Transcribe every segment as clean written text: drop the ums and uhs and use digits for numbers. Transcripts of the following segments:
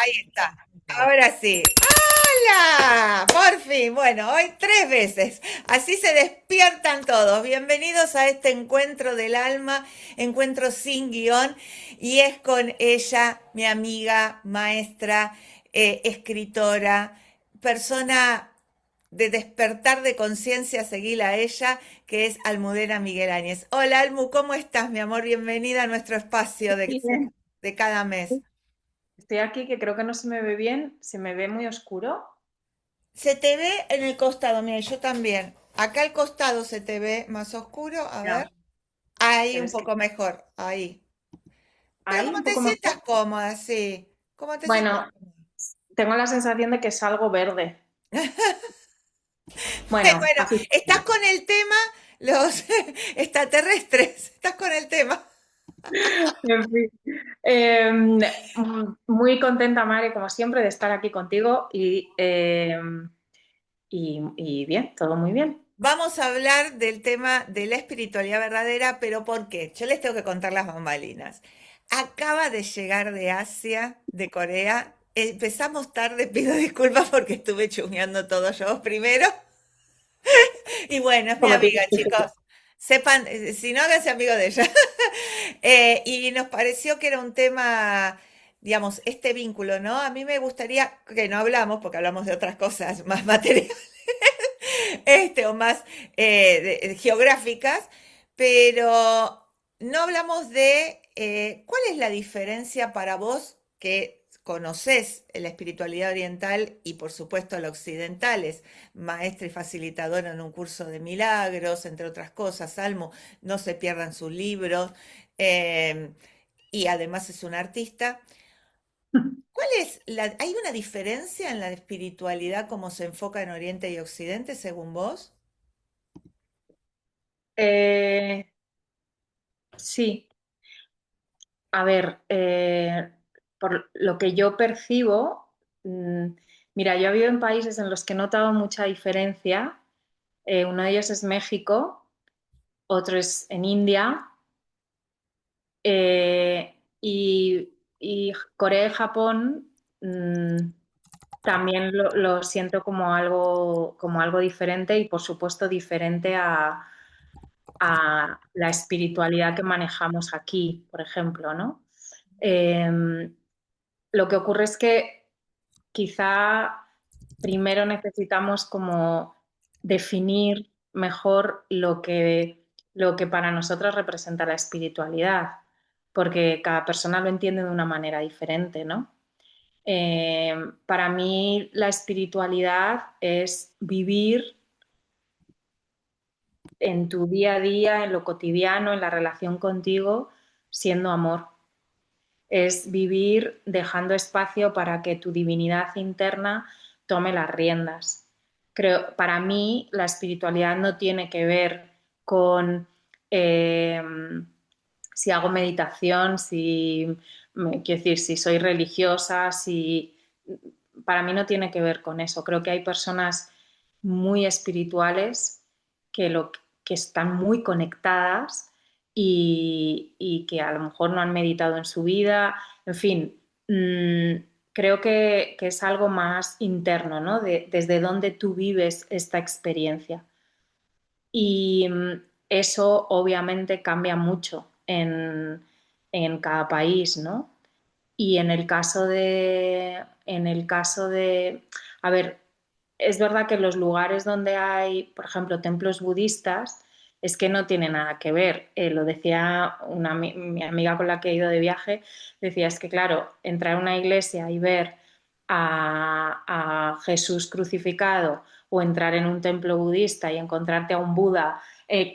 Ahí está. Ahora sí. ¡Hala! Por fin. Bueno, hoy tres veces. Así se despiertan todos. Bienvenidos a este encuentro del alma, encuentro sin guión. Y es con ella, mi amiga, maestra, escritora, persona de despertar de conciencia, seguila a ella, que es Almudena Miguel Áñez. Hola, Almu, ¿cómo estás, mi amor? Bienvenida a nuestro espacio Bien. de cada mes. Estoy aquí que creo que no se me ve bien, se me ve muy oscuro. Se te ve en el costado, mira, yo también. Acá al costado se te ve más oscuro, a ver. Ya, Ahí pero un es que poco mejor, ahí. Pero ahí como un te poco sientas mejor. cómoda, sí. Como te sientas Bueno, tengo la sensación de que es algo verde. Bueno, Bueno, así. estás con el tema, los extraterrestres, estás con el tema. En fin. Muy contenta, Mari, como siempre, de estar aquí contigo y bien, todo muy bien. Vamos a hablar del tema de la espiritualidad verdadera, pero ¿por qué? Yo les tengo que contar las bambalinas. Acaba de llegar de Asia, de Corea. Empezamos tarde, pido disculpas porque estuve chusmeando todo yo primero. Y bueno, es mi Como amiga, tiene que ser. chicos. Sepan, si no, háganse amigo de ella. Y nos pareció que era un tema, digamos, este vínculo, ¿no? A mí me gustaría que no hablamos, porque hablamos de otras cosas más materiales, o más geográficas, pero no hablamos de cuál es la diferencia para vos que conoces la espiritualidad oriental y por supuesto la occidental, es maestra y facilitadora en un curso de milagros, entre otras cosas, Salmo, no se pierdan sus libros, eh, y además es un artista. ¿Cuál es hay una diferencia en la espiritualidad como se enfoca en Oriente y Occidente, según vos? Eh, sí, a ver, por lo que yo percibo, mira, yo he vivido en países en los que he notado mucha diferencia. Uno de ellos es México, otro es en India, y Corea y Japón también lo siento como algo diferente y por supuesto diferente a la espiritualidad que manejamos aquí, por ejemplo, ¿no? Eh, lo que ocurre es que quizá primero necesitamos como definir mejor lo que para nosotros representa la espiritualidad, porque cada persona lo entiende de una manera diferente, ¿no? Eh, para mí la espiritualidad es vivir en tu día a día, en lo cotidiano, en la relación contigo, siendo amor. Es vivir dejando espacio para que tu divinidad interna tome las riendas. Creo, para mí, la espiritualidad no tiene que ver con eh, si hago meditación, quiero decir, si soy religiosa, si para mí no tiene que ver con eso. Creo que hay personas muy espirituales que están muy conectadas y que a lo mejor no han meditado en su vida. En fin, creo que es algo más interno, ¿no? Desde dónde tú vives esta experiencia. Y eso obviamente cambia mucho en cada país, ¿no? Y a ver, es verdad que los lugares donde hay, por ejemplo, templos budistas, es que no tiene nada que ver. Lo decía mi amiga con la que he ido de viaje, decía, es que claro, entrar a una iglesia y ver a Jesús crucificado o entrar en un templo budista y encontrarte a un Buda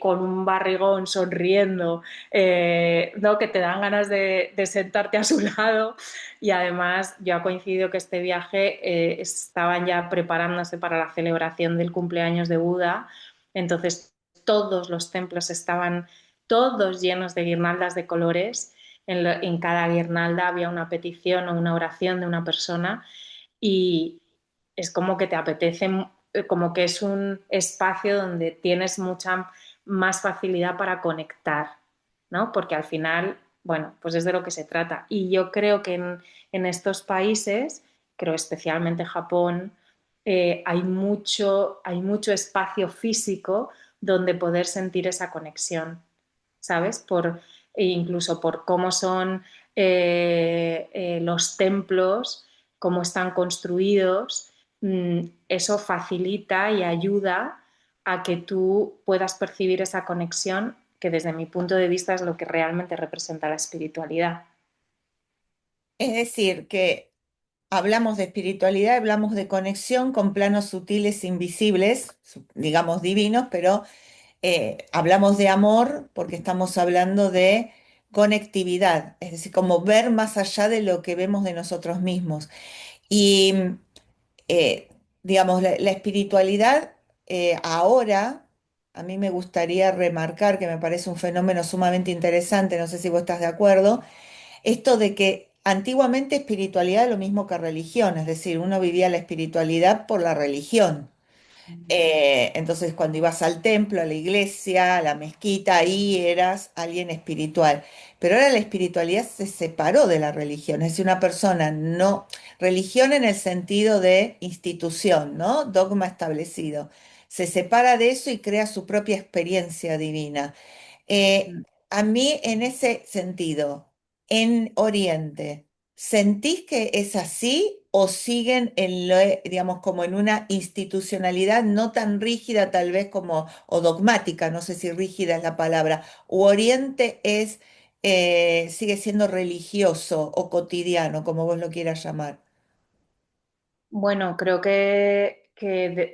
con un barrigón sonriendo, ¿no? Que te dan ganas de sentarte a su lado. Y además yo ha coincidido que este viaje estaban ya preparándose para la celebración del cumpleaños de Buda, entonces todos los templos estaban todos llenos de guirnaldas de colores, en cada guirnalda había una petición o una oración de una persona y es como que te apetece, como que es un espacio donde tienes mucha más facilidad para conectar, ¿no? Porque al final Bueno, pues es de lo que se trata. Y yo creo que en estos países, creo especialmente Japón, hay mucho espacio físico donde poder sentir esa conexión, ¿sabes? E incluso por cómo son los templos, cómo están construidos, eso facilita y ayuda a que tú puedas percibir esa conexión que desde mi punto de vista es lo que realmente representa la espiritualidad. Es decir, que hablamos de espiritualidad, hablamos de conexión con planos sutiles, invisibles, digamos divinos, pero hablamos de amor porque estamos hablando de conectividad, es decir, como ver más allá de lo que vemos de nosotros mismos. Y, eh, digamos, la espiritualidad ahora, a mí me gustaría remarcar que me parece un fenómeno sumamente interesante, no sé si vos estás de acuerdo, esto de que antiguamente espiritualidad es lo mismo que religión, es decir, uno vivía la espiritualidad por la religión. Entonces, cuando ibas al templo, a la iglesia, a la mezquita, ahí eras alguien espiritual. Pero ahora la espiritualidad se separó de la religión. Es decir, una persona no, religión en el sentido de institución, ¿no? Dogma establecido. Se separa de eso y crea su propia experiencia divina. Eh, a mí, en ese sentido, en Oriente, ¿sentís que es así o siguen en lo, digamos, como en una institucionalidad no tan rígida tal vez como, o dogmática, no sé si rígida es la palabra, o Oriente es, sigue siendo religioso o cotidiano, como vos lo quieras llamar? Bueno, creo que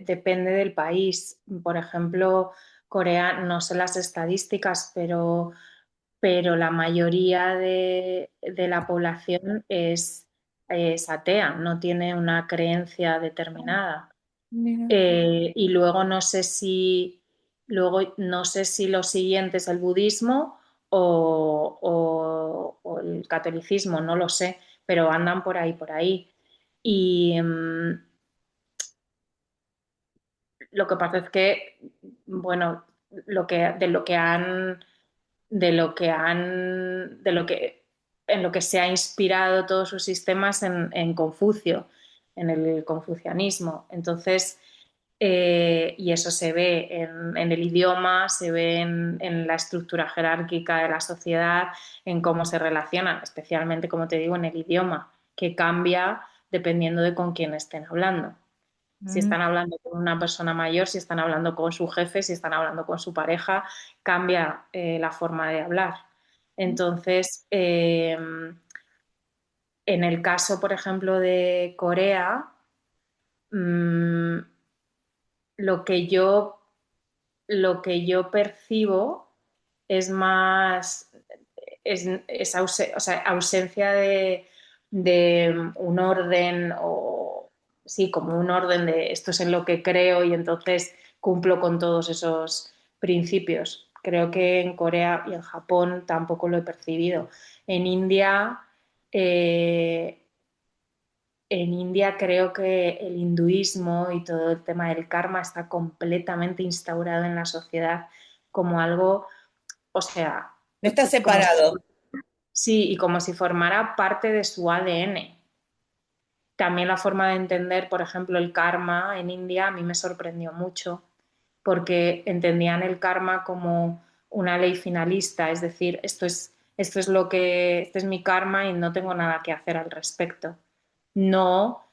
depende del país. Por ejemplo, Corea, no sé las estadísticas, pero la mayoría de la población es atea, no tiene una creencia determinada. Mira. Y luego no sé si lo siguiente es el budismo o el catolicismo, no lo sé, pero andan por ahí, por ahí. Y lo que pasa es que, bueno, de lo que han, de lo que han, de lo que, en lo que se ha inspirado todos sus sistemas en Confucio, en el confucianismo. Entonces, y eso se ve en el idioma, se ve en la estructura jerárquica de la sociedad, en cómo se relacionan, especialmente, como te digo, en el idioma, que cambia dependiendo de con quién estén hablando. Si Mm. están hablando con una persona mayor, si están hablando con su jefe, si están hablando con su pareja, cambia la forma de hablar. Entonces, en el caso, por ejemplo, de Corea, mmm, lo que yo, lo que yo percibo es más, o sea, ausencia de un orden o sí, como un orden de esto es en lo que creo y entonces cumplo con todos esos principios. Creo que en Corea y en Japón tampoco lo he percibido. En India, eh, en India creo que el hinduismo y todo el tema del karma está completamente instaurado en la sociedad como algo, o sea, No está como si, separado. sí, y como si formara parte de su ADN. También la forma de entender, por ejemplo, el karma en India a mí me sorprendió mucho porque entendían el karma como una ley finalista, es decir, este es mi karma y no tengo nada que hacer al respecto. No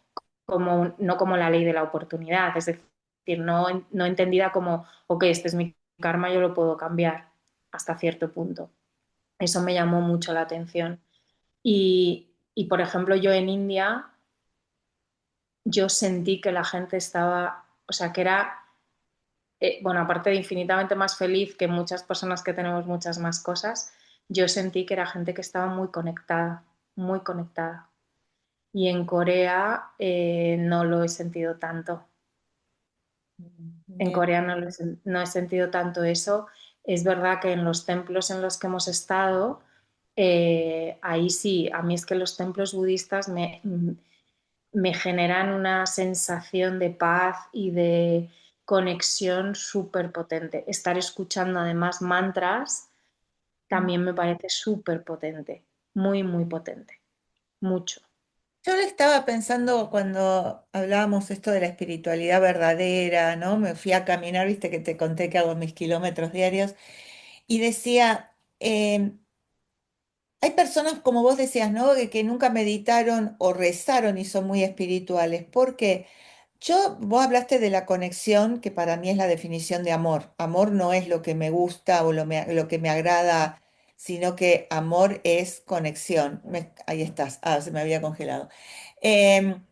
no como la ley de la oportunidad, es decir, no entendida como, ok, este es mi karma, yo lo puedo cambiar hasta cierto punto. Eso me llamó mucho la atención. Por ejemplo, yo en India, yo sentí que la gente estaba, o sea, que era, bueno, aparte de infinitamente más feliz que muchas personas que tenemos muchas más cosas, yo sentí que era gente que estaba muy conectada, muy conectada. Y en Corea no lo he sentido tanto. En Mira. Corea no he sentido tanto eso. Es verdad que en los templos en los que hemos estado, ahí sí, a mí es que los templos budistas me generan una sensación de paz y de conexión súper potente. Estar escuchando además mantras también me parece súper potente, muy, muy potente, mucho. Yo le estaba pensando cuando hablábamos esto de la espiritualidad verdadera, ¿no? Me fui a caminar, viste que te conté que hago mis kilómetros diarios, y decía, hay personas, como vos decías, ¿no? Que nunca meditaron o rezaron y son muy espirituales. ¿Por qué? Vos hablaste de la conexión, que para mí es la definición de amor. Amor no es lo que me gusta o lo que me agrada, sino que amor es conexión. Ahí estás. Ah, se me había congelado. Em,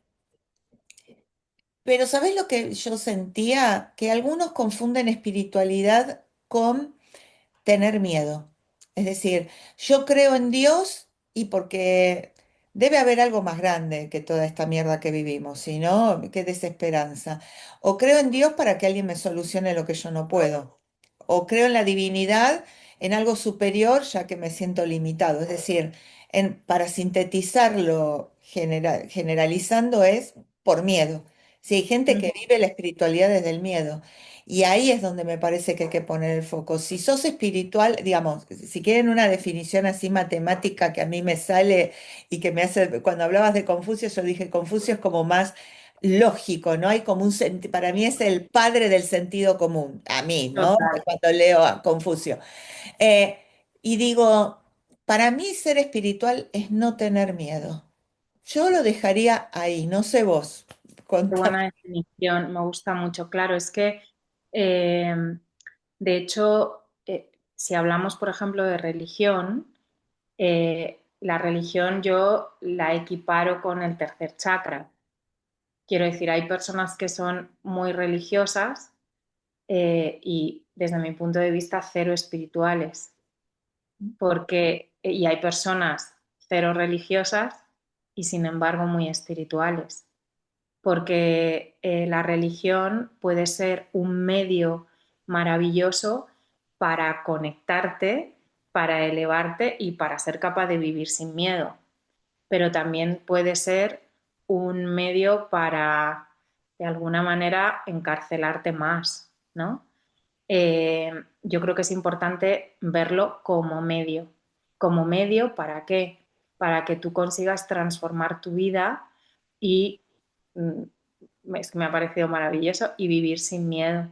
pero ¿sabés lo que yo sentía? Que algunos confunden espiritualidad con tener miedo. Es decir, yo creo en Dios y porque debe haber algo más grande que toda esta mierda que vivimos, si no, qué desesperanza. O creo en Dios para que alguien me solucione lo que yo no puedo. O creo en la divinidad, en algo superior, ya que me siento limitado. Es decir, para sintetizarlo, generalizando, es por miedo. Si hay gente que Ujú. vive la espiritualidad desde el miedo. Y ahí es donde me parece que hay que poner el foco. Si sos espiritual, digamos, si quieren una definición así matemática que a mí me sale y que me hace, cuando hablabas de Confucio, yo dije, Confucio es como más lógico, ¿no? Hay como para mí es el padre del sentido común, a mí, ¿no? Total. Cuando leo a Confucio. Eh, y digo, para mí ser espiritual es no tener miedo. Yo lo dejaría ahí, no sé vos. Qué Contame. buena definición, me gusta mucho. Claro, es que, eh, de hecho, si hablamos, por ejemplo, de religión, la religión yo la equiparo con el tercer chakra. Quiero decir, hay personas que son muy religiosas y, desde mi punto de vista, cero espirituales, porque, y hay personas cero religiosas y, sin embargo, muy espirituales, porque la religión puede ser un medio maravilloso para conectarte, para elevarte y para ser capaz de vivir sin miedo, pero también puede ser un medio para, de alguna manera, encarcelarte más, ¿no? Yo creo que es importante verlo como medio. ¿Como medio para qué? Para que tú consigas transformar tu vida y mm, es que me ha parecido maravilloso y vivir sin miedo,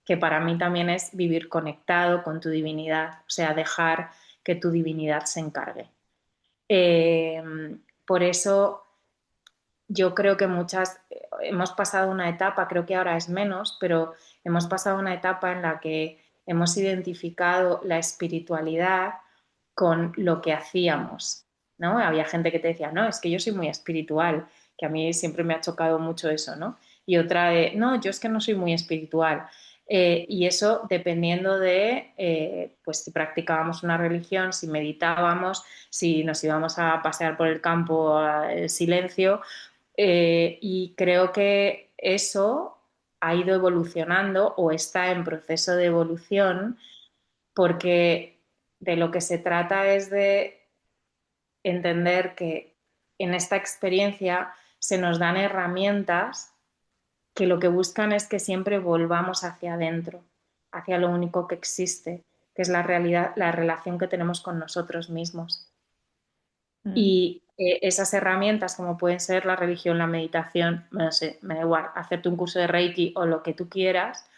que para mí también es vivir conectado con tu divinidad, o sea, dejar que tu divinidad se encargue. Eh, por eso yo creo que muchas hemos pasado una etapa, creo que ahora es menos, pero hemos pasado una etapa en la que hemos identificado la espiritualidad con lo que hacíamos, ¿no? Había gente que te decía, no, es que yo soy muy espiritual, que a mí siempre me ha chocado mucho eso, ¿no? Y otra de, no, yo es que no soy muy espiritual. Y eso dependiendo de, pues si practicábamos una religión, si meditábamos, si nos íbamos a pasear por el campo al silencio, y creo que eso ha ido evolucionando o está en proceso de evolución porque de lo que se trata es de entender que en esta experiencia se nos dan herramientas que lo que buscan es que siempre volvamos hacia adentro, hacia lo único que existe, que es la realidad, la relación que tenemos con nosotros mismos. Mm. Y esas herramientas, como pueden ser la religión, la meditación, no sé, me da igual, hacerte un curso de Reiki o lo que tú quieras,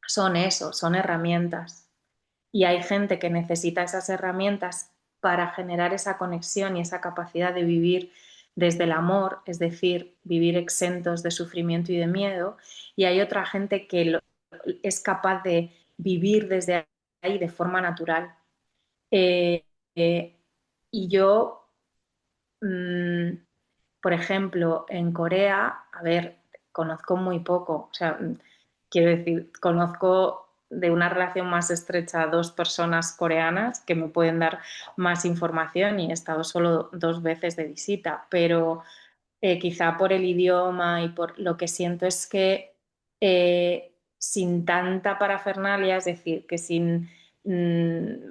son eso, son herramientas. Y hay gente que necesita esas herramientas para generar esa conexión y esa capacidad de vivir desde el amor, es decir, vivir exentos de sufrimiento y de miedo. Y hay otra gente que es capaz de vivir desde ahí de forma natural. Eh, eh, y yo Mm, por ejemplo, en Corea, a ver, conozco muy poco, o sea, quiero decir, conozco de una relación más estrecha a dos personas coreanas que me pueden dar más información y he estado solo 2 veces de visita, pero quizá por el idioma y por lo que siento es que sin tanta parafernalia, es decir, que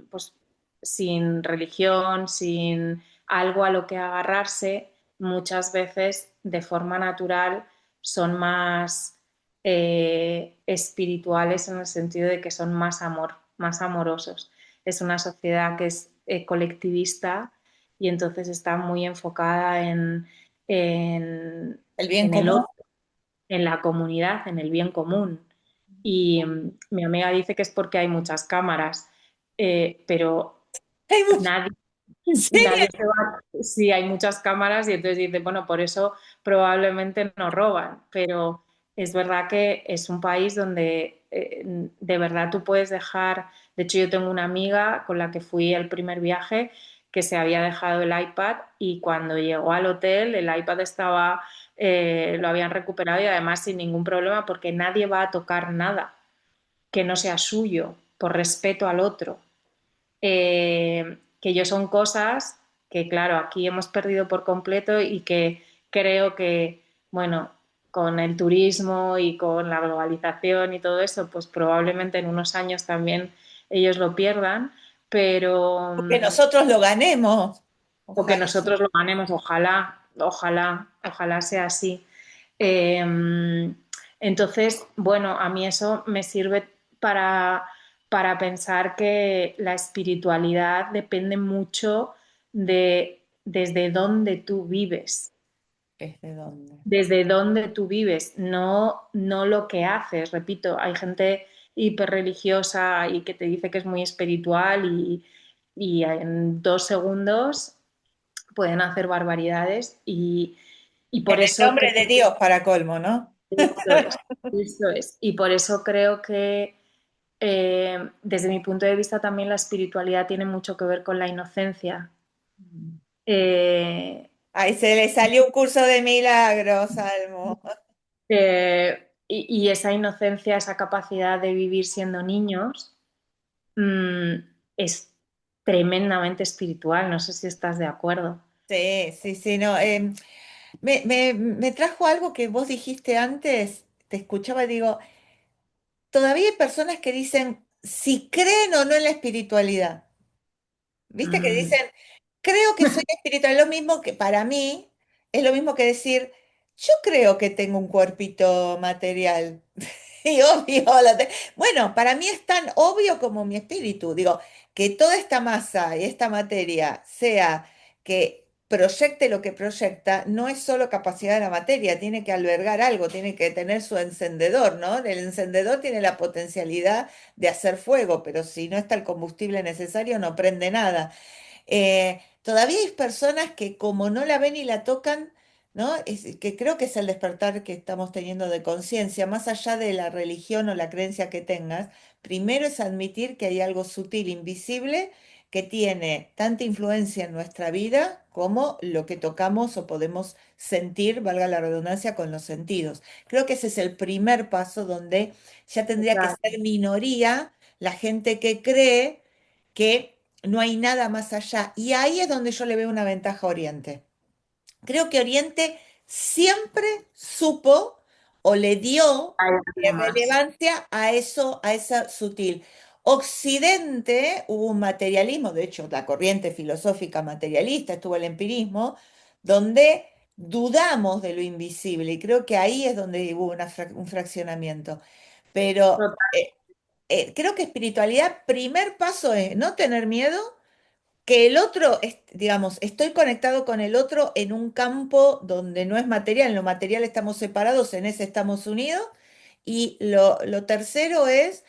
pues, sin religión, sin algo a lo que agarrarse, muchas veces de forma natural son más espirituales en el sentido de que son más amor, más amorosos. es una sociedad que es colectivista y entonces está muy enfocada en, ¿El bien en el común? otro, en la comunidad, en el bien común. Y mi amiga dice que es porque hay muchas cámaras, pero Hay mucho- nadie, ¿En serio? nadie se va, sí hay muchas cámaras y entonces dice, bueno, por eso probablemente nos roban, pero es verdad que es un país donde de verdad tú puedes dejar, de hecho yo tengo una amiga con la que fui el primer viaje que se había dejado el iPad y cuando llegó al hotel el iPad estaba, lo habían recuperado y además sin ningún problema porque nadie va a tocar nada que no sea suyo por respeto al otro. Que yo son cosas que, claro, aquí hemos perdido por completo y que creo que, bueno, con el turismo y con la globalización y todo eso, pues probablemente en unos años también ellos lo pierdan, pero Porque nosotros lo ganemos. o que Ojalá. nosotros lo ganemos, ojalá, ojalá, ojalá sea así. Eh, entonces, bueno, a mí eso me sirve para, para pensar que la espiritualidad depende mucho de desde dónde tú vives, ¿Desde dónde? desde dónde tú vives, no, no lo que haces. Repito, hay gente hiperreligiosa y que te dice que es muy espiritual y en 2 segundos pueden hacer barbaridades y En por el eso nombre creo de Dios, para colmo, ¿no? esto es, esto es. Y por eso creo que desde mi punto de vista también la espiritualidad tiene mucho que ver con la inocencia. Eh, Ahí se le salió un curso de milagros, Salmo. y esa inocencia, esa capacidad de vivir siendo niños, mm, es tremendamente espiritual. No sé si estás de acuerdo. Sí, sí, sí, no. Me trajo algo que vos dijiste antes, te escuchaba y digo, todavía hay personas que dicen si creen o no en la espiritualidad. ¿Viste que Mm, dicen, creo que soy espiritual? Lo mismo que para mí, es lo mismo que decir, yo creo que tengo un cuerpito material. Y obvio, bueno, para mí es tan obvio como mi espíritu. Digo, que toda esta masa y esta materia sea que proyecte lo que proyecta, no es solo capacidad de la materia, tiene que albergar algo, tiene que tener su encendedor, ¿no? El encendedor tiene la potencialidad de hacer fuego, pero si no está el combustible necesario, no prende nada. Todavía hay personas que como no la ven y la tocan, ¿no? Que creo que es el despertar que estamos teniendo de conciencia, más allá de la religión o la creencia que tengas, primero es admitir que hay algo sutil, invisible, que tiene tanta influencia en nuestra vida como lo que tocamos o podemos sentir, valga la redundancia, con los sentidos. Creo que ese es el primer paso donde ya tendría que total. ser minoría la gente que cree que no hay nada más allá. Y ahí es donde yo le veo una ventaja a Oriente. Creo que Oriente siempre supo o le dio Hay algo más. relevancia a eso, a esa sutil. Occidente hubo un materialismo, de hecho, la corriente filosófica materialista, estuvo el empirismo, donde dudamos de lo invisible y creo que ahí es donde hubo un fraccionamiento. Pero creo que espiritualidad, primer paso es no tener miedo, que el otro, digamos, estoy conectado con el otro en un campo donde no es material, en lo material estamos separados, en ese estamos unidos. Y lo tercero es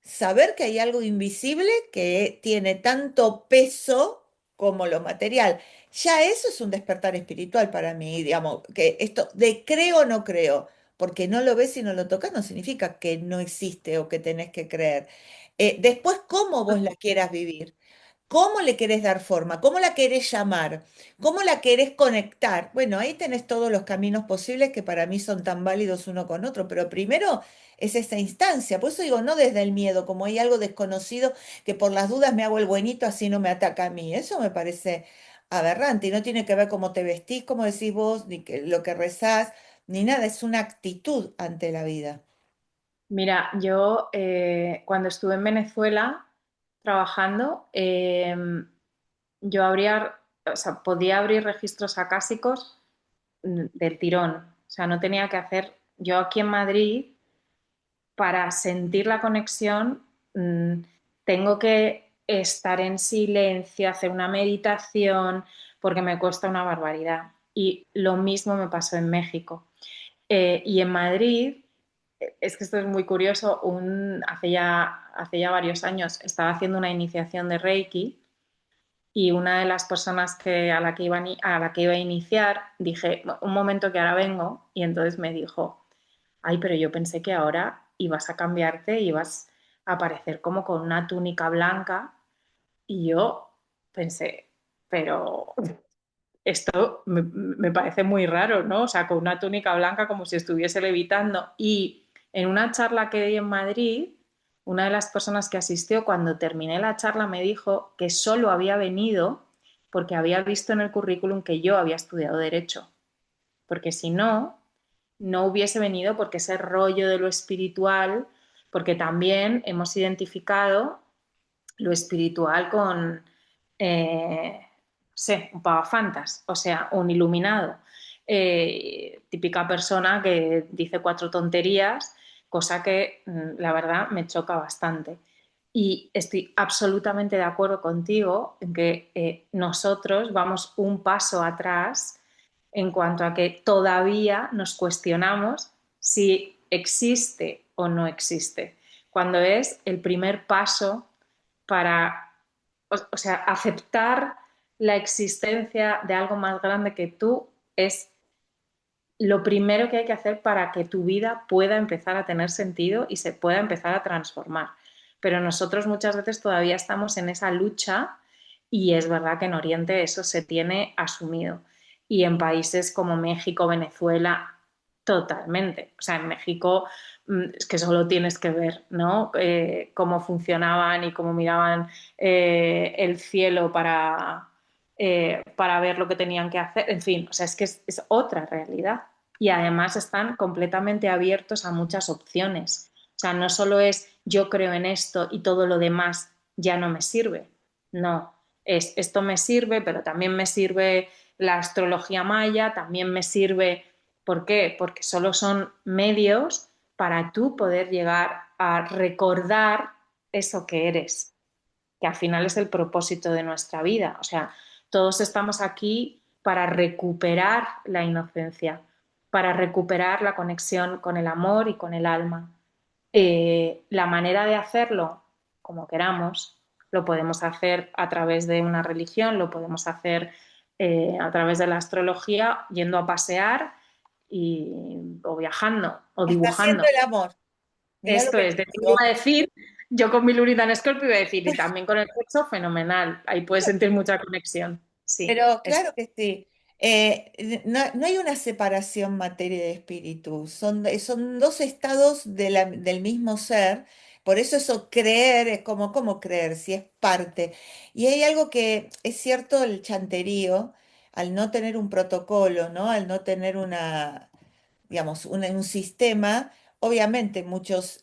saber que hay algo invisible que tiene tanto peso como lo material. Ya eso es un despertar espiritual para mí, digamos, que esto de creo o no creo, porque no lo ves y no lo tocas, no significa que no existe o que tenés que creer. Después, cómo vos la quieras vivir. ¿Cómo le querés dar forma? ¿Cómo la querés llamar? ¿Cómo la querés conectar? Bueno, ahí tenés todos los caminos posibles que para mí son tan válidos uno con otro, pero primero es esa instancia. Por eso digo, no desde el miedo, como hay algo desconocido que por las dudas me hago el buenito, así no me ataca a mí. Eso me parece aberrante y no tiene que ver cómo te vestís, cómo decís vos, ni lo que rezás, ni nada. Es una actitud ante la vida. Mira, yo cuando estuve en Venezuela trabajando, yo abría, o sea, podía abrir registros acásicos del tirón. O sea, no tenía que hacer, yo aquí en Madrid, para sentir la conexión, tengo que estar en silencio, hacer una meditación, porque me cuesta una barbaridad. Y lo mismo me pasó en México. Y en Madrid, es que esto es muy curioso, hace ya varios años estaba haciendo una iniciación de Reiki y una de las personas a la que iba a iniciar, dije, un momento que ahora vengo, y entonces me dijo, ay, pero yo pensé que ahora ibas a cambiarte, ibas a aparecer como con una túnica blanca, y yo pensé, pero esto me parece muy raro, ¿no? O sea, con una túnica blanca como si estuviese levitando. Y en una charla que di en Madrid, una de las personas que asistió, cuando terminé la charla, me dijo que solo había venido porque había visto en el currículum que yo había estudiado Derecho. Porque si no, no hubiese venido porque ese rollo de lo espiritual, porque también hemos identificado lo espiritual con, no sé, un pagafantas, o sea, un iluminado. Típica persona que dice cuatro tonterías, cosa que la verdad me choca bastante. Y estoy absolutamente de acuerdo contigo en que nosotros vamos un paso atrás en cuanto a que todavía nos cuestionamos si existe o no existe, cuando es el primer paso para, o sea, aceptar la existencia de algo más grande que tú es lo primero que hay que hacer para que tu vida pueda empezar a tener sentido y se pueda empezar a transformar. Pero nosotros muchas veces todavía estamos en esa lucha y es verdad que en Oriente eso se tiene asumido. Y en países como México, Venezuela, totalmente. O sea, en México es que solo tienes que ver, ¿no? Cómo funcionaban y cómo miraban el cielo para ver lo que tenían que hacer. En fin, o sea, es que es otra realidad. Y además están completamente abiertos a muchas opciones. O sea, no solo es yo creo en esto y todo lo demás ya no me sirve. No, es esto me sirve, pero también me sirve la astrología maya, también me sirve. ¿Por qué? Porque solo son medios para tú poder llegar a recordar eso que eres, que al final es el propósito de nuestra vida. O sea, todos estamos aquí para recuperar la inocencia, para recuperar la conexión con el amor y con el alma. La manera de hacerlo, como queramos, lo podemos hacer a través de una religión, lo podemos hacer a través de la astrología, yendo a pasear o viajando o Hasta haciendo dibujando. el amor. Mirá lo Esto que es, te de hecho digo. iba a decir, yo con mi Lurita en Escorpio iba a decir, y también con el sexo, fenomenal. Ahí puedes sentir mucha conexión. Sí, Pero es claro que sí. No hay una separación materia y espíritu, son dos estados del mismo ser. Por eso eso creer es como creer, si es parte. Y hay algo que es cierto, el chanterío, al no tener un protocolo, ¿no? Al no tener digamos, un sistema, obviamente muchos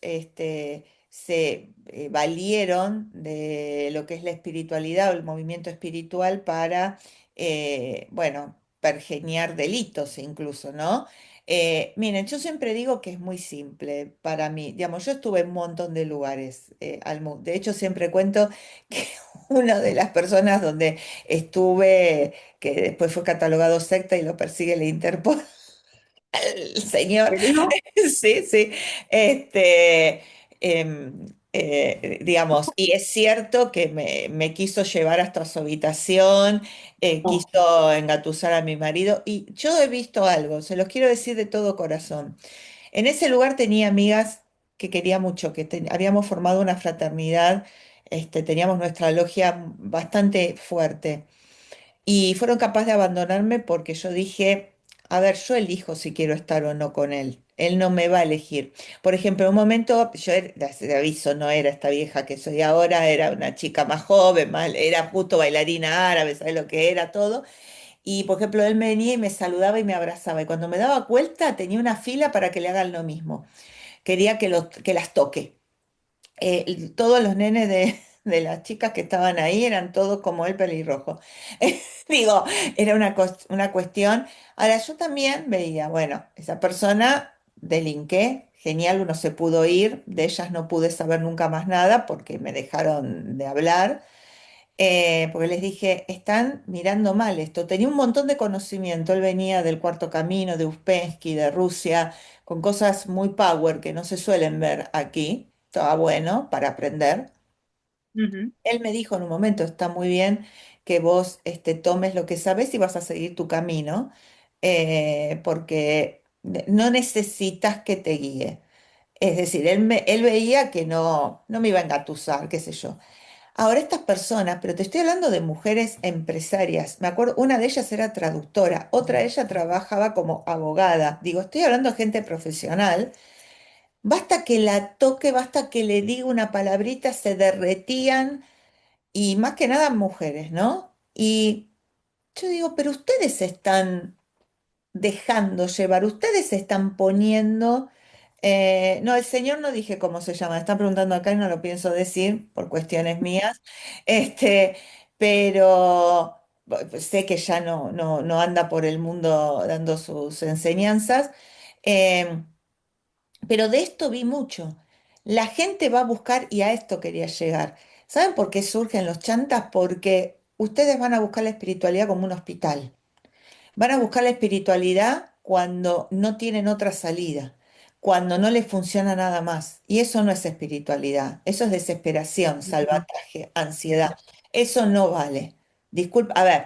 se valieron de lo que es la espiritualidad o el movimiento espiritual para, bueno, pergeñar delitos incluso, ¿no? Miren, yo siempre digo que es muy simple para mí. Digamos, yo estuve en un montón de lugares, de hecho, siempre cuento que una de las personas donde estuve, que después fue catalogado secta y lo persigue la Interpol, el señor, serio. sí, sí, este, digamos, y es cierto que me quiso llevar hasta su habitación, Oh, quiso engatusar a mi marido, y yo he visto algo, se los quiero decir de todo corazón. En ese lugar tenía amigas que quería mucho, habíamos formado una fraternidad, teníamos nuestra logia bastante fuerte. Y fueron capaces de abandonarme porque yo dije, a ver, yo elijo si quiero estar o no con él. Él no me va a elegir. Por ejemplo, en un momento, de aviso, no era esta vieja que soy ahora, era una chica más joven, era justo bailarina árabe, ¿sabes lo que era todo? Y por ejemplo, él me venía y me saludaba y me abrazaba. Y cuando me daba vuelta, tenía una fila para que le hagan lo mismo. Quería que las toque. Todos los nenes de las chicas que estaban ahí eran todos como el pelirrojo. Digo, era una cuestión. Ahora, yo también veía, bueno, esa persona delinqué, genial, uno se pudo ir, de ellas no pude saber nunca más nada porque me dejaron de hablar. Porque les dije, están mirando mal esto. Tenía un montón de conocimiento. Él venía del Cuarto Camino, de Uspensky, de Rusia, con cosas muy power que no se suelen ver aquí. Estaba bueno para aprender. Ujú, Él me dijo en un momento, está muy bien que vos tomes lo que sabes y vas a seguir tu camino, porque no necesitas que te guíe. Es decir, él veía que no me iba a engatusar, qué sé yo. Ahora estas personas, pero te estoy hablando de mujeres empresarias. Me acuerdo, una de ellas era traductora, otra de ellas trabajaba como abogada. Digo, estoy hablando de gente profesional. Basta que la toque, basta que le diga una palabrita, se derretían y más que nada mujeres, ¿no? Y yo digo, pero ustedes se están dejando llevar, ustedes se están poniendo, no, el señor no dije cómo se llama, están preguntando acá y no lo pienso decir por cuestiones mías, este, pero sé que ya no anda por el mundo dando sus enseñanzas. eh, pero de esto vi mucho. La gente va a buscar, y a esto quería llegar. ¿Saben por qué surgen los chantas? Porque ustedes van a buscar la espiritualidad como un hospital. Van a buscar la espiritualidad cuando no tienen otra salida, cuando no les funciona nada más. Y eso no es espiritualidad, eso es desesperación, ujú, salvataje, ansiedad. Eso no vale. Disculpa, a ver,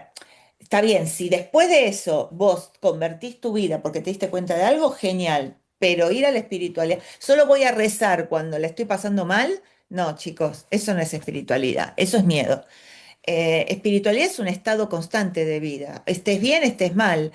está bien, si después de eso vos convertís tu vida porque te diste cuenta de algo, genial. Pero ir a la espiritualidad, solo voy a rezar cuando la estoy pasando mal. No, chicos, eso no es espiritualidad, eso es miedo. Espiritualidad es un estado constante de vida. Estés bien, estés mal.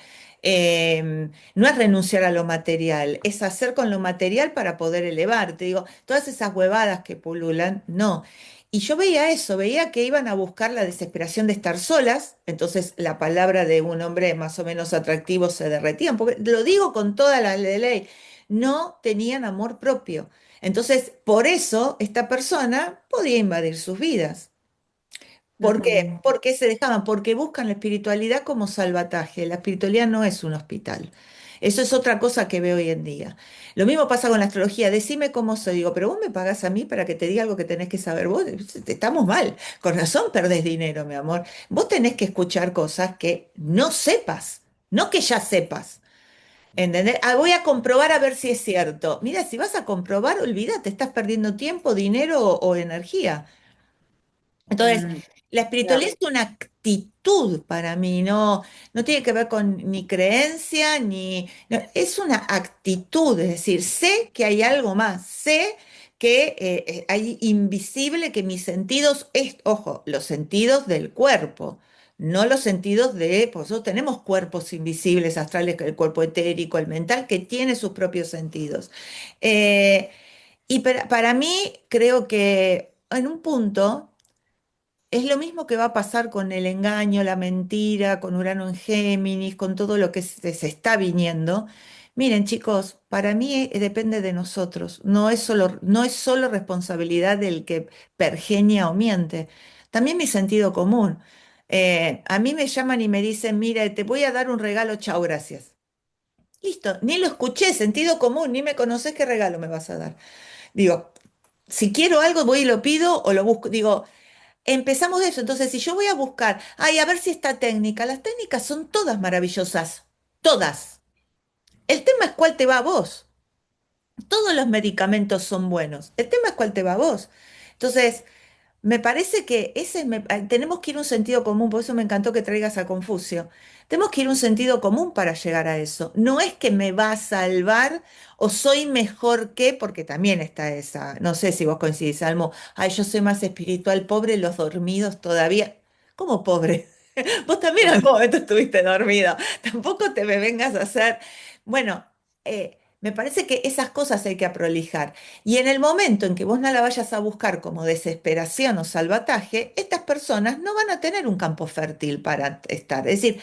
No es renunciar a lo material, es hacer con lo material para poder elevarte. Digo, todas esas huevadas que pululan, no. Y yo veía eso, veía que iban a buscar la desesperación de estar solas, entonces la palabra de un hombre más o menos atractivo se derretían, porque lo digo con toda la ley, no tenían amor propio. Entonces, por eso esta persona podía invadir sus vidas. ¿Por ujú, qué? Porque se dejaban, porque buscan la espiritualidad como salvataje. La espiritualidad no es un hospital. Eso es otra cosa que veo hoy en día. Lo mismo pasa con la astrología. Decime cómo soy. Digo, pero vos me pagás a mí para que te diga algo que tenés que saber vos. Estamos mal. Con razón perdés dinero, mi amor. Vos tenés que escuchar cosas que no sepas, no que ya sepas. ¿Entendés? Ah, voy a comprobar a ver si es cierto. Mira, si vas a comprobar, olvídate, estás perdiendo tiempo, dinero o energía. Entonces, mm, la ya, espiritualidad es una actitud para mí, no tiene que ver con ni creencia, no, es una actitud, es decir, sé que hay algo más, sé que hay invisible, que mis sentidos, ojo, los sentidos del cuerpo, no los sentidos de, pues nosotros tenemos cuerpos invisibles, astrales, el cuerpo etérico, el mental, que tiene sus propios sentidos. Eh, y para mí, creo que en un punto... Es lo mismo que va a pasar con el engaño, la mentira, con Urano en Géminis, con todo lo que se está viniendo. Miren, chicos, para mí depende de nosotros. No es solo responsabilidad del que pergeña o miente. También mi sentido común. A mí me llaman y me dicen, mira, te voy a dar un regalo, chao, gracias. Listo, ni lo escuché, sentido común, ni me conoces, ¿qué regalo me vas a dar? Digo, si quiero algo, voy y lo pido o lo busco. Digo, empezamos de eso. Entonces, si yo voy a buscar, ay, a ver si esta técnica, las técnicas son todas maravillosas, todas. El tema es cuál te va a vos. Todos los medicamentos son buenos. El tema es cuál te va a vos. Entonces, me parece que tenemos que ir a un sentido común, por eso me encantó que traigas a Confucio. Tenemos que ir a un sentido común para llegar a eso. No es que me va a salvar o soy mejor que, porque también está esa, no sé si vos coincidís, Salmo, ay, yo soy más espiritual, pobre los dormidos todavía. ¿Cómo pobre? Vos también en mm, algún momento estuviste dormido. Tampoco te me vengas a hacer. Bueno, me parece que esas cosas hay que aprolijar. Y en el momento en que vos no la vayas a buscar como desesperación o salvataje, estas personas no van a tener un campo fértil para estar. Es decir,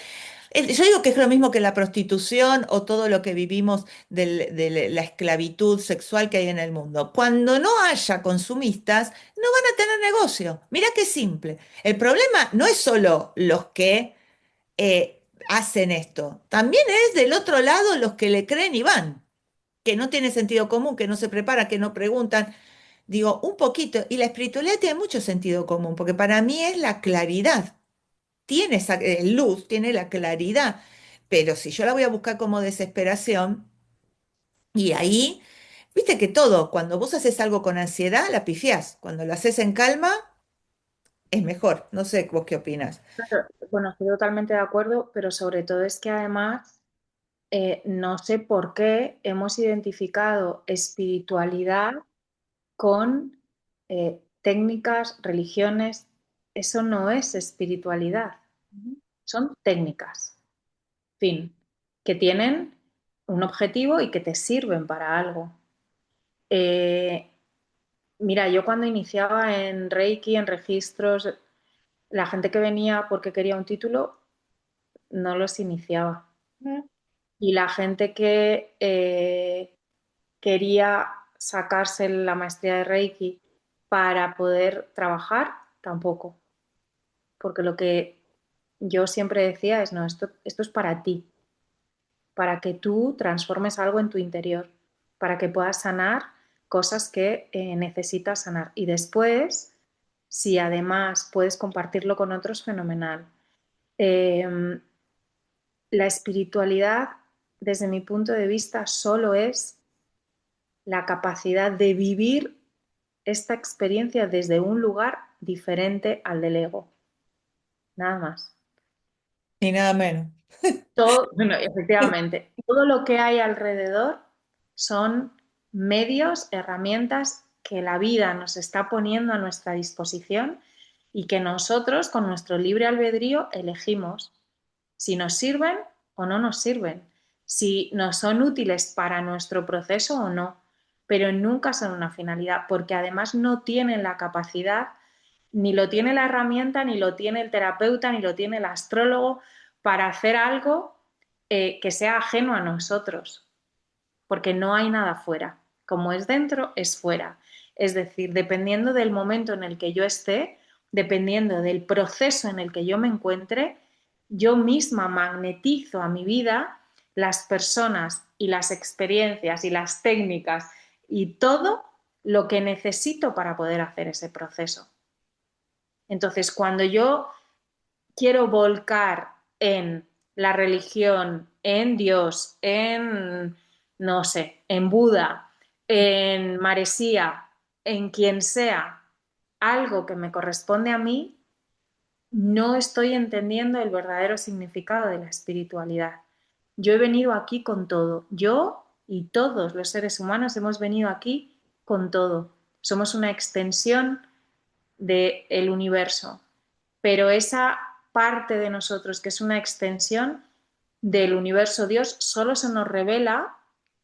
yo digo que es lo mismo que la prostitución o todo lo que vivimos de la esclavitud sexual que hay en el mundo. Cuando no haya consumistas, no van a tener negocio. Mirá qué simple. El problema no es solo los que hacen esto, también es del otro lado los que le creen y van, que no tienen sentido común, que no se preparan, que no preguntan. digo, un poquito, y la espiritualidad tiene mucho sentido común, porque para mí es la claridad, tiene esa luz, tiene la claridad, pero si yo la voy a buscar como desesperación, y ahí, viste que todo, cuando vos haces algo con ansiedad, la pifiás, cuando lo haces en calma, es mejor, no sé vos qué opinas. Claro, bueno, estoy totalmente de acuerdo, pero sobre todo es que además no sé por qué hemos identificado espiritualidad con técnicas, religiones. Eso no es espiritualidad, son técnicas, fin, que tienen un objetivo y que te sirven para algo. Eh, Mira, yo cuando iniciaba en Reiki, en registros, la gente que venía porque quería un título, no los iniciaba. Mm. Y la gente que quería sacarse la maestría de Reiki para poder trabajar, tampoco. Porque lo que yo siempre decía es, no, esto es para ti, para que tú transformes algo en tu interior, para que puedas sanar cosas que necesitas sanar. Y después, si además puedes compartirlo con otros, fenomenal. Eh, la espiritualidad, desde mi punto de vista, solo es la capacidad de vivir esta experiencia desde un lugar diferente al del ego. Nada más. Ni nada menos. Todo, bueno, efectivamente, todo lo que hay alrededor son medios, herramientas que la vida nos está poniendo a nuestra disposición y que nosotros, con nuestro libre albedrío, elegimos si nos sirven o no nos sirven, si nos son útiles para nuestro proceso o no, pero nunca son una finalidad, porque además no tienen la capacidad, ni lo tiene la herramienta, ni lo tiene el terapeuta, ni lo tiene el astrólogo para hacer algo que sea ajeno a nosotros, porque no hay nada fuera. Como es dentro, es fuera. Es decir, dependiendo del momento en el que yo esté, dependiendo del proceso en el que yo me encuentre, yo misma magnetizo a mi vida las personas y las experiencias y las técnicas y todo lo que necesito para poder hacer ese proceso. Entonces, cuando yo quiero volcar en la religión, en Dios, en, no sé, en Buda, en Maresía, en quien sea, algo que me corresponde a mí, no estoy entendiendo el verdadero significado de la espiritualidad. Yo he venido aquí con todo. Yo y todos los seres humanos hemos venido aquí con todo. Somos una extensión del universo, pero esa parte de nosotros que es una extensión del universo Dios solo se nos revela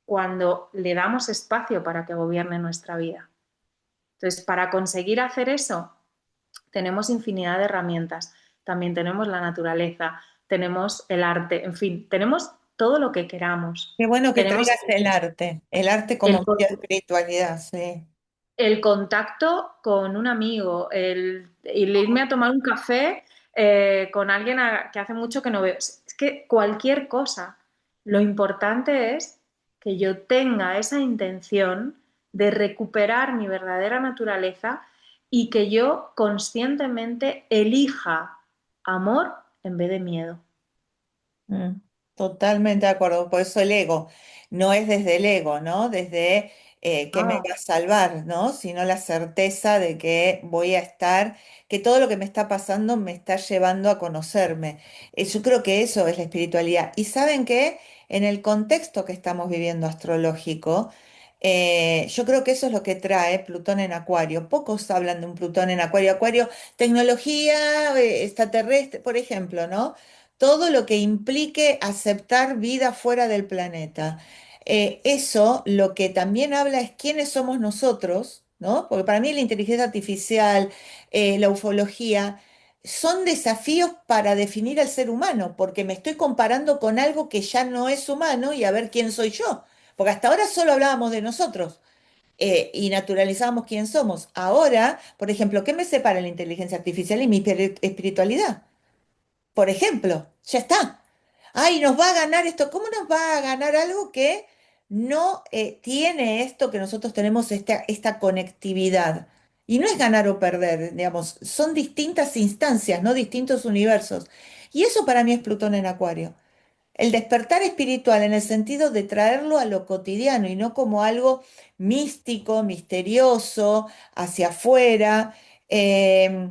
cuando le damos espacio para que gobierne nuestra vida. Entonces, para conseguir hacer eso, tenemos infinidad de herramientas. También tenemos la naturaleza, tenemos el arte, en fin, tenemos todo lo que queramos. Qué bueno que Tenemos traigas el arte como el, medio de espiritualidad, sí. el contacto con un amigo, el irme a tomar un café con alguien que hace mucho que no veo. Es que cualquier cosa, lo importante es que yo tenga esa intención de recuperar mi verdadera naturaleza y que yo conscientemente elija amor en vez de miedo. Mm, totalmente de acuerdo, por eso el ego no es desde el ego, ¿no? Desde que me Ah, va a salvar, ¿no? Sino la certeza de que voy a estar, que todo lo que me está pasando me está llevando a conocerme. Yo creo que eso es la espiritualidad. Y saben que en el contexto que estamos viviendo astrológico, yo creo que eso es lo que trae Plutón en Acuario. Pocos hablan de un Plutón en Acuario. Acuario, tecnología extraterrestre, por ejemplo, ¿no? Todo lo que implique aceptar vida fuera del planeta. Eso lo que también habla es quiénes somos nosotros, ¿no? Porque para mí la inteligencia artificial, la ufología, son desafíos para definir al ser humano, porque me estoy comparando con algo que ya no es humano y a ver quién soy yo. Porque hasta ahora solo hablábamos de nosotros. Y naturalizábamos quién somos. Ahora, por ejemplo, ¿qué me separa la inteligencia artificial y mi espiritualidad? Por ejemplo, ya está. Ay, nos va a ganar esto. ¿Cómo nos va a ganar algo que no tiene esto que nosotros tenemos, esta conectividad. Y no es ganar o perder, digamos, son distintas instancias, no distintos universos. Y eso para mí es Plutón en Acuario. El despertar espiritual en el sentido de traerlo a lo cotidiano y no como algo místico, misterioso, hacia afuera. Eh,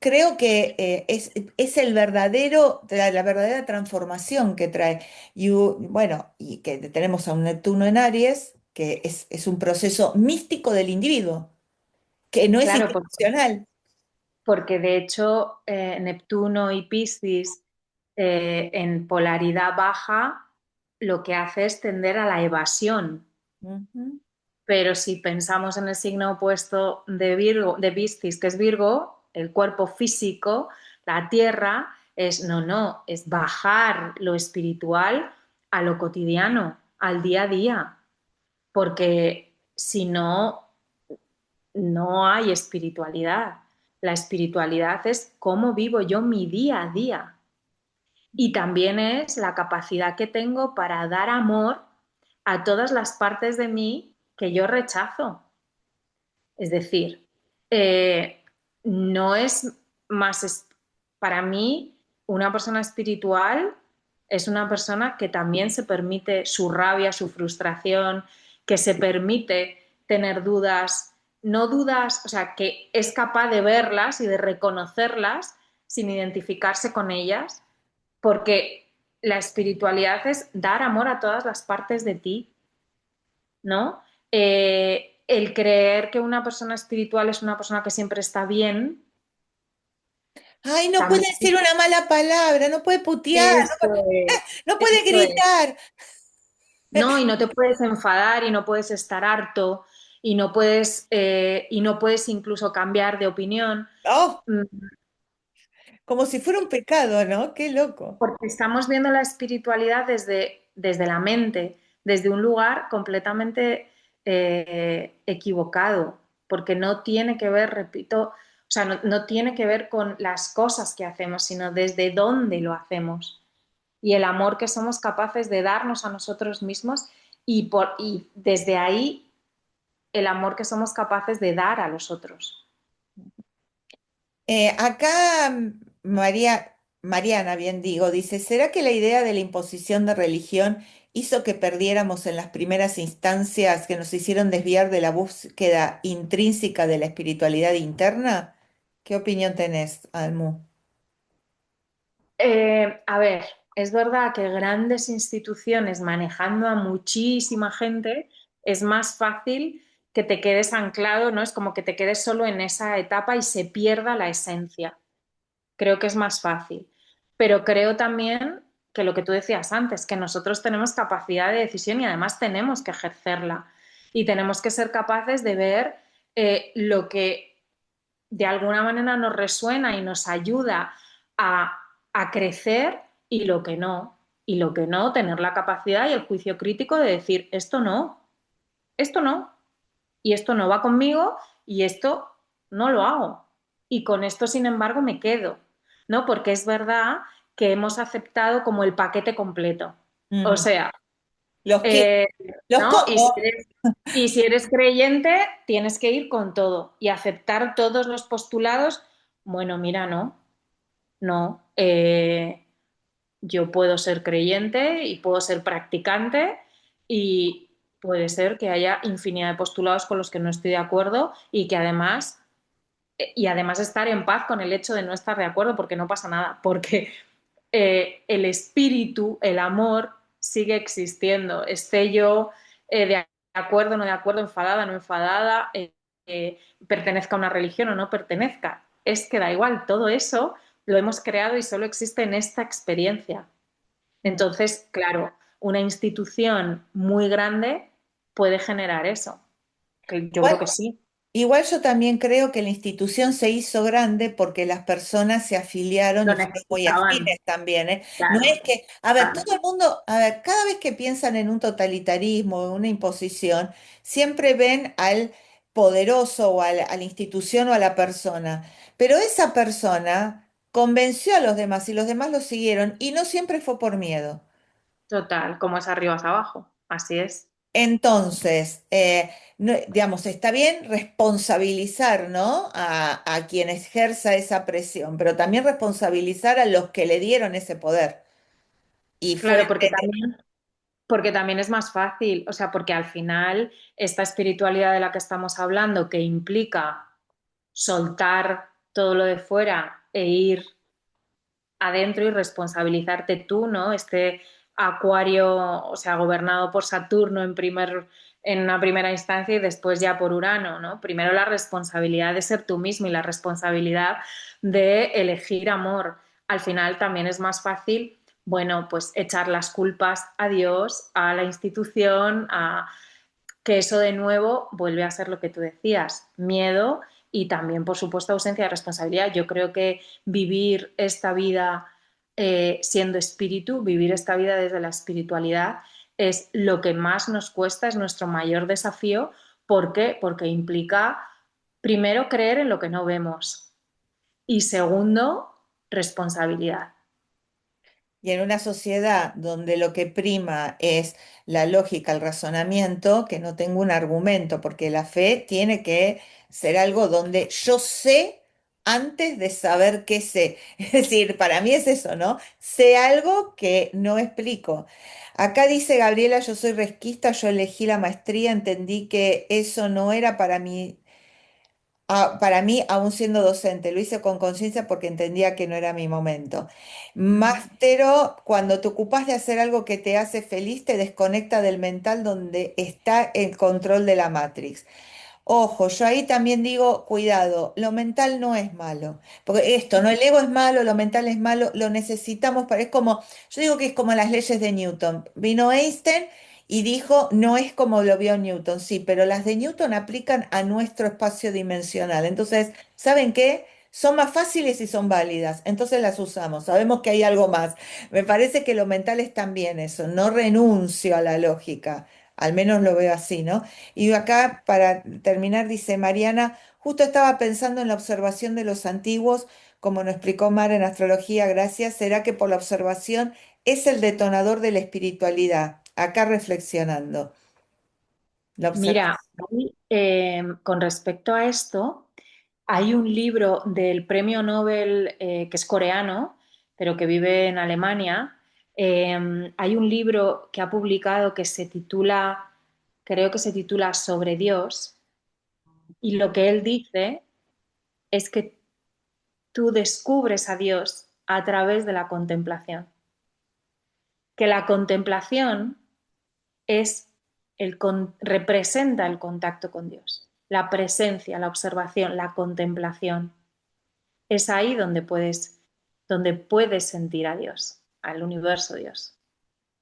Creo que es el verdadero, la verdadera transformación que trae. Y bueno, y que tenemos a un Neptuno en Aries, que es un proceso místico del individuo, que no es Claro, institucional. porque de hecho Neptuno y Piscis en polaridad baja lo que hace es tender a la evasión. Ujú. Pero si pensamos en el signo opuesto de Virgo, de Piscis, que es Virgo, el cuerpo físico, la tierra, es no, no, es bajar lo espiritual a lo cotidiano, al día a día, porque si no, no hay espiritualidad. La espiritualidad es cómo vivo yo mi día a día. Y también es la capacidad que tengo para dar amor a todas las partes de mí que yo rechazo. Es decir, eh, no es más, para mí, una persona espiritual es una persona que también se permite su rabia, su frustración, que se permite tener dudas, no dudas, o sea, que es capaz de verlas y de reconocerlas sin identificarse con ellas, porque la espiritualidad es dar amor a todas las partes de ti, ¿no? El creer que una persona espiritual es una persona que siempre está bien, Ay, no puede también decir una mala palabra, no puede putear, eso no puede eso es. gritar. No, y no te puedes enfadar y no puedes estar harto y no puedes incluso cambiar de opinión. Oh, Mm, como si fuera un pecado, ¿no? Qué loco. Porque estamos viendo la espiritualidad desde la mente, desde un lugar completamente equivocado, porque no tiene que ver, repito, o sea, no tiene que ver con las cosas que hacemos, sino desde dónde lo hacemos y el amor que somos capaces de darnos a nosotros mismos y desde ahí el amor que somos capaces de dar a los otros. Acá Mariana, bien digo, dice, ¿será que la idea de la imposición de religión hizo que perdiéramos en las primeras instancias que nos hicieron desviar de la búsqueda intrínseca de la espiritualidad interna? ¿Qué opinión tenés, Almu? A ver, es verdad que grandes instituciones manejando a muchísima gente es más fácil que te quedes anclado, ¿no? Es como que te quedes solo en esa etapa y se pierda la esencia. Creo que es más fácil. Pero creo también que lo que tú decías antes, que nosotros tenemos capacidad de decisión y además tenemos que ejercerla. Y tenemos que ser capaces de ver lo que de alguna manera nos resuena y nos ayuda a, a crecer y lo que no. Y lo que no, tener la capacidad y el juicio crítico de decir, esto no, y esto no va conmigo y esto no lo hago. Y con esto, sin embargo, me quedo, ¿no? Porque es verdad que hemos aceptado como el paquete completo. O Mm. sea, Los que, eh, los ¿no? cómo. Y si eres creyente, tienes que ir con todo y aceptar todos los postulados. Bueno, mira, no, no. Yo puedo ser creyente y puedo ser practicante y puede ser que haya infinidad de postulados con los que no estoy de acuerdo y además estar en paz con el hecho de no estar de acuerdo porque no pasa nada, porque el espíritu, el amor sigue existiendo, esté yo de acuerdo, no de acuerdo, enfadada, no enfadada, pertenezca a una religión o no pertenezca. Es que da igual, todo eso lo hemos creado y solo existe en esta experiencia. Mm. Entonces, claro, una institución muy grande puede generar eso. Que yo creo Igual, que sí, igual yo también creo que la institución se hizo grande porque las personas se afiliaron lo y fueron muy necesitaban, afines también, ¿eh? No claro, es que, a ver, claro. todo el mundo, a ver, cada vez que piensan en un totalitarismo o una imposición, siempre ven al poderoso o a la institución o a la persona, pero esa persona convenció a los demás y los demás lo siguieron y no siempre fue por miedo. Total, como es arriba es abajo. así es. Entonces, digamos, está bien responsabilizar, ¿no? A quien ejerza esa presión, pero también responsabilizar a los que le dieron ese poder. Y fue, Claro, porque también es más fácil, o sea, porque al final esta espiritualidad de la que estamos hablando, que implica soltar todo lo de fuera e ir adentro y responsabilizarte tú, ¿no? Este Acuario, o sea, gobernado por Saturno en una primera instancia y después ya por Urano, ¿no? Primero la responsabilidad de ser tú mismo y la responsabilidad de elegir amor. Al final también es más fácil, bueno, pues echar las culpas a Dios, a la institución, a que eso de nuevo vuelve a ser lo que tú decías, miedo y también, por supuesto, ausencia de responsabilidad. Yo creo que vivir esta vida siendo espíritu, vivir esta vida desde la espiritualidad, es lo que más nos cuesta, es nuestro mayor desafío. ¿Por qué? Porque implica, primero, creer en lo que no vemos y segundo, responsabilidad. y en una sociedad donde lo que prima es la lógica, el razonamiento, que no tengo un argumento, porque la fe tiene que ser algo donde yo sé antes de saber qué sé. Es decir, para mí es eso, ¿no? Sé algo que no explico. Acá dice Gabriela, yo soy resquista, yo elegí la maestría, entendí que eso no era para mí, aún siendo docente, lo hice con conciencia porque entendía que no era mi momento. Mástero, cuando te ocupas de hacer algo que te hace feliz, te desconecta del mental donde está el control de la Matrix. Ojo, yo ahí también digo, cuidado, lo mental no es malo, porque esto, ¿no? El ego es malo, lo mental es malo, lo necesitamos para, es como, yo digo que es como las leyes de Newton. Vino Einstein y dijo, no es como lo vio Newton, sí, pero las de Newton aplican a nuestro espacio dimensional. Entonces, ¿saben qué? Son más fáciles y son válidas, entonces las usamos, sabemos que hay algo más. Me parece que lo mental es también eso, no renuncio a la lógica, al menos lo veo así, ¿no? Y acá, para terminar, dice Mariana, justo estaba pensando en la observación de los antiguos, como nos explicó Mar en astrología, gracias. ¿Será que por la observación es el detonador de la espiritualidad? Acá reflexionando. La Mira, observación. con respecto a esto, hay un libro del premio Nobel que es coreano, pero que vive en Alemania. Hay un libro que ha publicado que se titula, creo que se titula Sobre Dios, y lo que él dice es que tú descubres a Dios a través de la contemplación, que la contemplación es representa el contacto con Dios, la presencia, la observación, la contemplación. Es ahí donde puedes sentir a Dios, al universo Dios.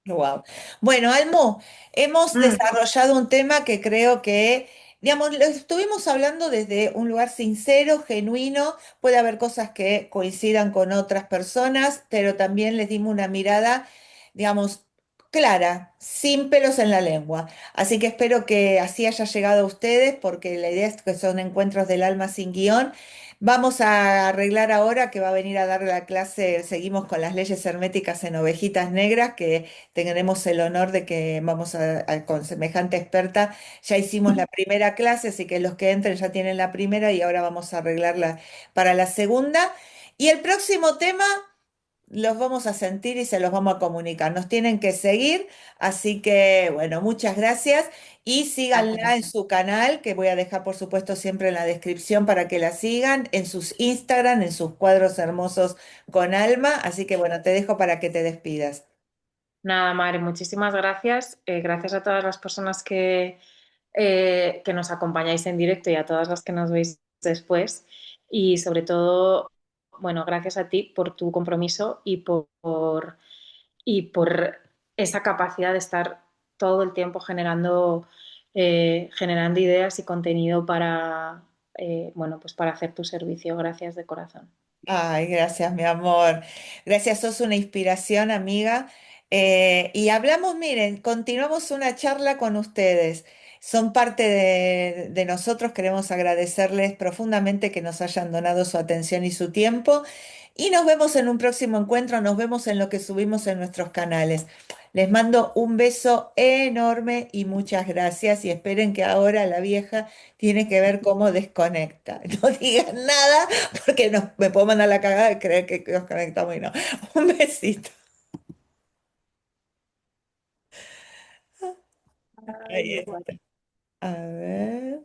Wow. Bueno, Almo, hemos Mm, desarrollado un tema que creo que, digamos, lo estuvimos hablando desde un lugar sincero, genuino. Puede haber cosas que coincidan con otras personas, pero también les dimos una mirada, digamos, clara, sin pelos en la lengua. Así que espero que así haya llegado a ustedes, porque la idea es que son encuentros del alma sin guión. Vamos a arreglar ahora que va a venir a dar la clase, seguimos con las leyes herméticas en ovejitas negras, que tenemos el honor de que vamos con semejante experta. Ya hicimos la primera clase, así que los que entren ya tienen la primera y ahora vamos a arreglarla para la segunda. Y el próximo tema los vamos a sentir y se los vamos a comunicar. Nos tienen que seguir, así que bueno, muchas gracias y síganla en gracias. su canal, que voy a dejar por supuesto siempre en la descripción para que la sigan, en sus Instagram, en sus cuadros hermosos con alma. Así que bueno, te dejo para que te despidas. Nada, Mari, muchísimas gracias. Gracias a todas las personas que nos acompañáis en directo y a todas las que nos veis después. Y sobre todo, bueno, gracias a ti por tu compromiso y por esa capacidad de estar todo el tiempo generando ideas y contenido bueno, pues para hacer tu servicio. Gracias de corazón. Ay, gracias, mi amor. Gracias, sos una inspiración, amiga. Y hablamos, miren, continuamos una charla con ustedes. Son parte de nosotros. Queremos agradecerles profundamente que nos hayan donado su atención y su tiempo. Y nos vemos en un próximo encuentro. Nos vemos en lo que subimos en nuestros canales. Les mando un beso enorme y muchas gracias y esperen que ahora la vieja tiene que ver cómo desconecta. No digan nada porque me puedo mandar la cagada de creer que nos conectamos y no. Un besito. Ay, Ahí está. A ver.